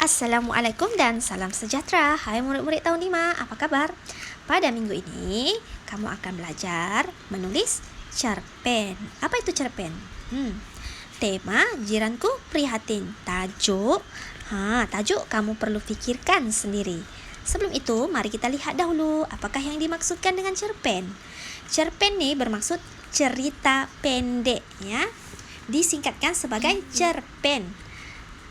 Assalamualaikum dan salam sejahtera. Hai murid-murid tahun 5, apa kabar? Pada minggu ini, kamu akan belajar menulis cerpen. Apa itu cerpen? Tema jiranku prihatin. Tajuk kamu perlu pikirkan sendiri. Sebelum itu, mari kita lihat dahulu apakah yang dimaksudkan dengan cerpen. Cerpen ini bermaksud cerita pendek, ya. Disingkatkan sebagai cerpen.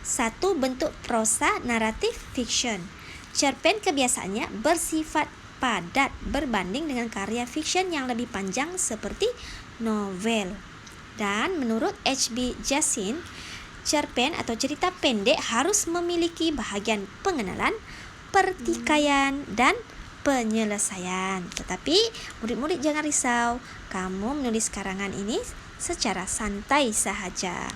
Satu bentuk prosa naratif fiction. Cerpen kebiasaannya bersifat padat berbanding dengan karya fiction yang lebih panjang seperti novel. Dan menurut H.B. Jasin, cerpen atau cerita pendek harus memiliki bahagian pengenalan, pertikaian, dan penyelesaian. Tetapi murid-murid jangan risau, kamu menulis karangan ini secara santai sahaja.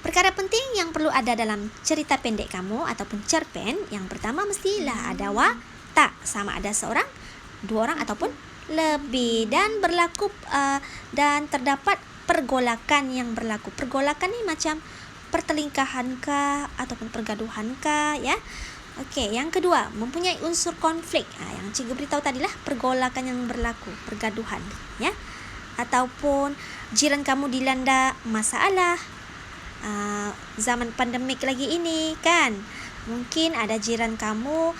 Perkara penting yang perlu ada dalam cerita pendek kamu ataupun cerpen, yang pertama mestilah ada watak, sama ada seorang, dua orang ataupun lebih, dan berlaku dan terdapat pergolakan yang berlaku. Pergolakan ni macam pertelingkahan kah ataupun pergaduhan kah, ya. Okey, yang kedua, mempunyai unsur konflik. Yang cikgu beritahu tadilah pergolakan yang berlaku, pergaduhan, ya. Ataupun jiran kamu dilanda masalah. Zaman pandemik lagi ini kan, mungkin ada jiran kamu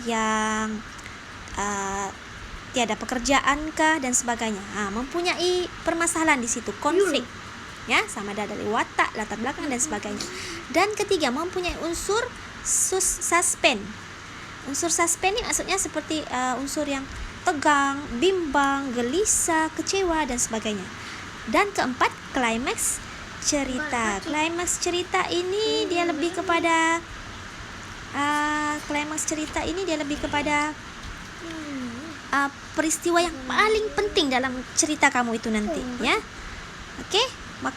yang tiada pekerjaan kah dan sebagainya. Mempunyai permasalahan di situ, konflik, ya, sama ada dari watak, latar belakang dan sebagainya. Dan ketiga, mempunyai unsur suspen. Unsur suspen ini maksudnya seperti unsur yang tegang, bimbang, gelisah, kecewa dan sebagainya. Dan keempat, klimaks cerita. Klimaks cerita ini dia lebih kepada peristiwa yang paling penting dalam cerita kamu itu nanti, ya. Okey,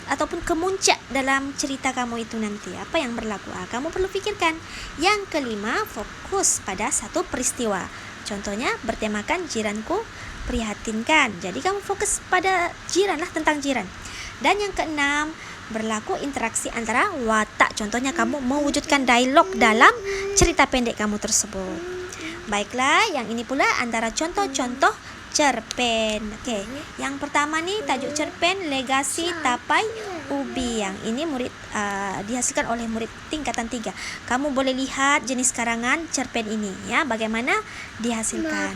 ataupun kemuncak dalam cerita kamu itu nanti. Apa yang berlaku? Kamu perlu fikirkan. Yang kelima, fokus pada satu peristiwa. Contohnya bertemakan jiranku prihatinkan. Jadi kamu fokus pada jiran lah, tentang jiran. Dan yang keenam, berlaku interaksi antara watak. Contohnya kamu mewujudkan dialog dalam cerita pendek kamu tersebut. Baiklah, yang ini pula antara contoh-contoh cerpen. Okey, yang pertama ni tajuk cerpen Legasi Tapai Ubi. Yang ini dihasilkan oleh murid tingkatan 3. Kamu boleh lihat jenis karangan cerpen ini, ya, bagaimana dihasilkan.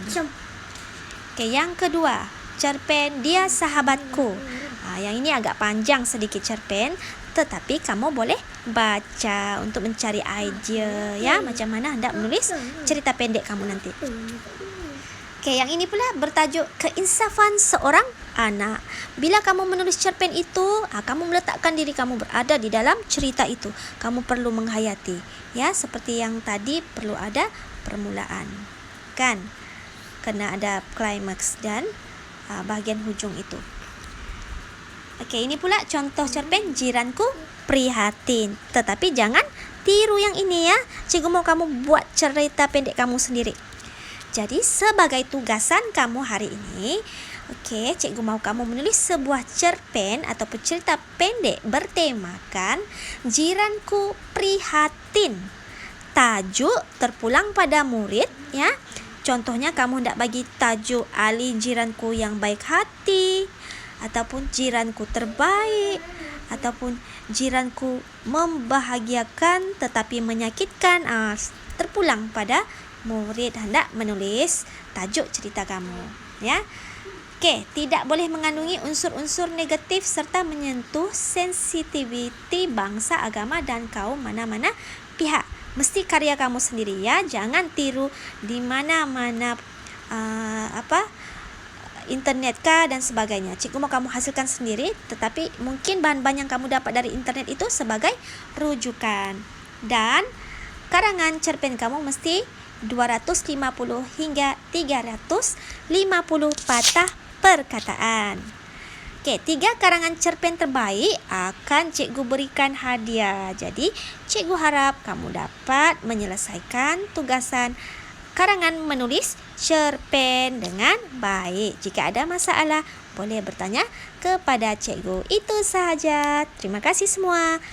Okey, yang kedua, cerpen Dia Sahabatku. Yang ini agak panjang sedikit cerpen, tetapi kamu boleh baca untuk mencari idea, ya, macam mana hendak menulis cerita pendek kamu nanti. Okey, yang ini pula bertajuk Keinsafan Seorang Anak. Bila kamu menulis cerpen itu, kamu meletakkan diri kamu berada di dalam cerita itu. Kamu perlu menghayati, ya, seperti yang tadi perlu ada permulaan, kan? Kena ada klimaks dan bahagian hujung itu. Okey, ini pula contoh cerpen Jiranku Prihatin. Tetapi jangan tiru yang ini, ya. Cikgu mau kamu buat cerita pendek kamu sendiri. Jadi sebagai tugasan kamu hari ini, okey, cikgu mau kamu menulis sebuah cerpen ataupun cerita pendek bertemakan Jiranku Prihatin. Tajuk terpulang pada murid, ya. Contohnya kamu hendak bagi tajuk Ali Jiranku Yang Baik Hati, ataupun jiranku terbaik, ataupun jiranku membahagiakan tetapi menyakitkan. Terpulang pada murid hendak menulis tajuk cerita kamu, ya. Okey, tidak boleh mengandungi unsur-unsur negatif serta menyentuh sensitiviti bangsa, agama dan kaum mana-mana pihak. Mesti karya kamu sendiri, ya. Jangan tiru di mana-mana internet kah dan sebagainya. Cikgu mau kamu hasilkan sendiri, tetapi mungkin bahan-bahan yang kamu dapat dari internet itu sebagai rujukan. Dan karangan cerpen kamu mesti 250 hingga 350 patah perkataan. Okey, 3 karangan cerpen terbaik akan cikgu berikan hadiah. Jadi, cikgu harap kamu dapat menyelesaikan tugasan karangan menulis cerpen dengan baik. Jika ada masalah, boleh bertanya kepada cikgu. Itu sahaja. Terima kasih semua.